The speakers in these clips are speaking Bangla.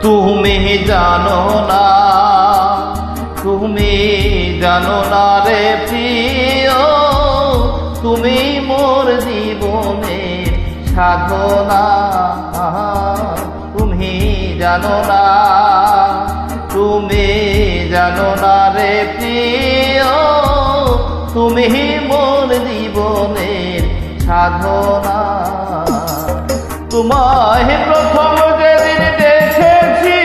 তুমি জানো না, তুমি জানো না রে প্রিয়, তুমি মোর জীবনের সাধনা। তুমি জানো না, তুমি জানো না রে প্রিয়, তুমি মোর জীবনের সাধনা। তোমায় প্রথম যেদিন দেখেছি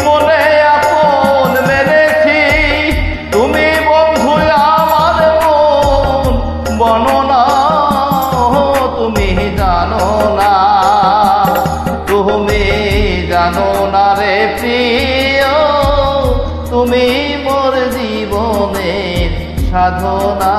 মনে আপন মেনেছি, তুমি বন্ধু আমার মন বর্ণনা। তুমি জানো না, তুমি জানো না রে প্রিয়, তুমি মোর জীবনের সাধনা।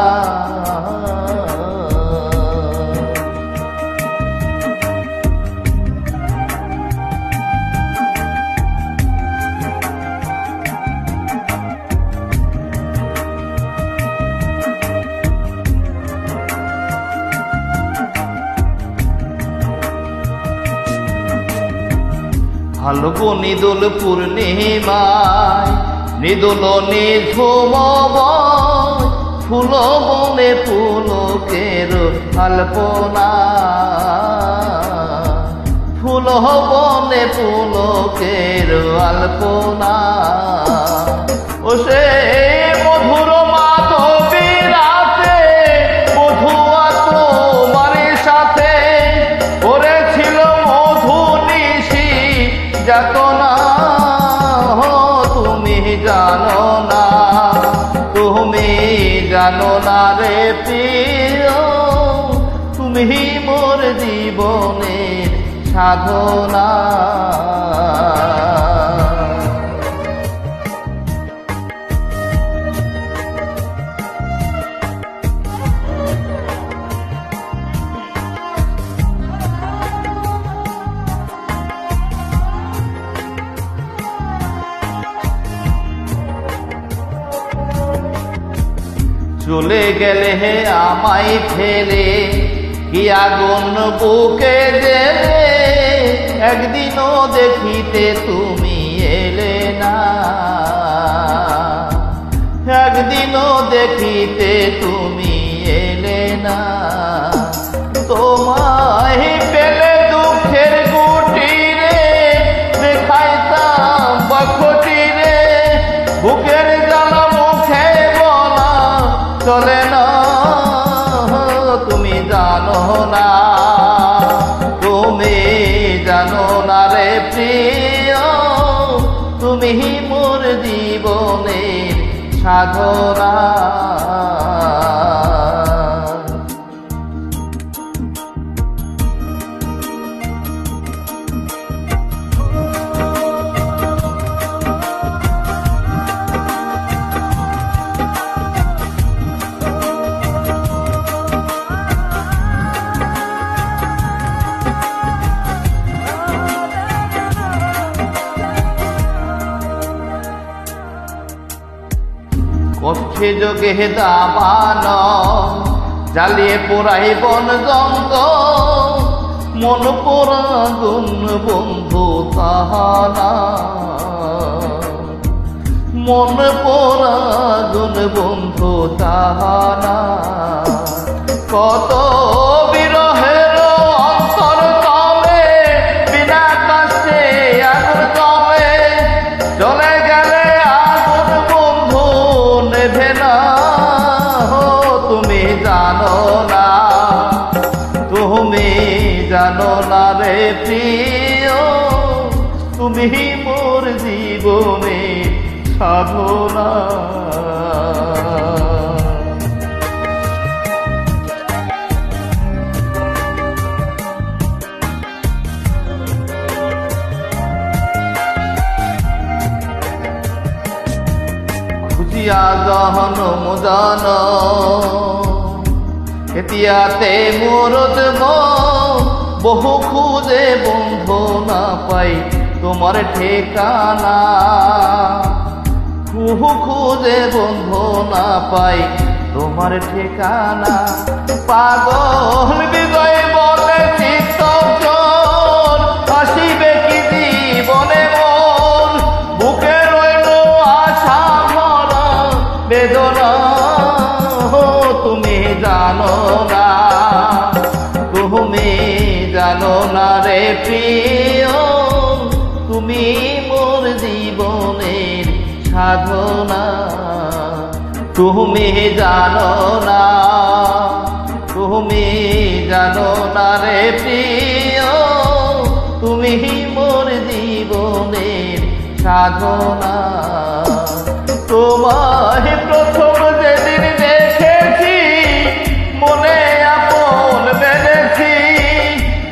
ফাল্গুন নিদোল পূর্ণিমায় নিদোল নিঝুম ফুল বনে পুলকের আলপনা, ফুল বনে পুলকের আলপনা। ও সে মধুর মাধবী রাতে মধুয়া তোমার সাথে করেছিল মধু নিশি যাতনা। তুমি জানো না, তুমি জানো না রে প্রিয়, তুমি মোর জীবনের সাধনা। চলে গেলে হে আমায় ফেলে কি আগুন বুকে জেলে, একদিনও দেখিতে তুমি এলে না, একদিনও দেখিতে তুমি এলে না। তোমায় পেলে দুঃখের কুটিরে দেখাইতাম বখটিরে, বুকের জ্বালা মুখে বলা চলে না। তুমি জানো না, তুমি জানো না রে প্রিয়, তুমি মোর জীবনের সাধনা। কক্ষে যোগে দাবান জ্বালিয়ে পোড়াই বন জঙ্গল, মন পোড়াগুন বন্ধু তাহানা, মন পোড়াগুন বন্ধু তাহানা। কত বিরহের অন্তর তলে বিনা কাছে আগুন জমে, চলে গেলে আগুন বন্ধু নেভে না। তুমি জানো না, তুমি জানো না রে প্রিয়, তুমি মোর জীবনের সাধনা। খুঁজিয়া জহনম জান এতিয়াতে মোর দেব, বহু খুঁজে বন্ধু না পাই তোমার ঠিকানা, বহু খুঁজে বন্ধু না পাই তোমার ঠিকানা। পাগল বিজয় বলে চিত্ত আসিবে কি জীবনে বেদনা তুমি জানো না, তুমি জানো না রে প্রিয়, তুমি মোর জীবনের সাধনা। তুমি জানো না, তুমি জানো না রে প্রিয়, তুমি মোর জীবনের সাধনা। তোমায় প্রথম যেদিন দেখেছি মনে আপন বেঁধেছি,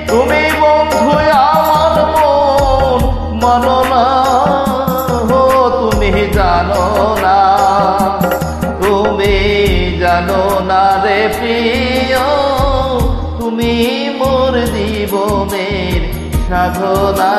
তুমি বন্ধু আমার মন মানো না, তুমি জানো না, তুমি জানো না রে প্রিয়, তুমি মোর জীবনের সাধনা।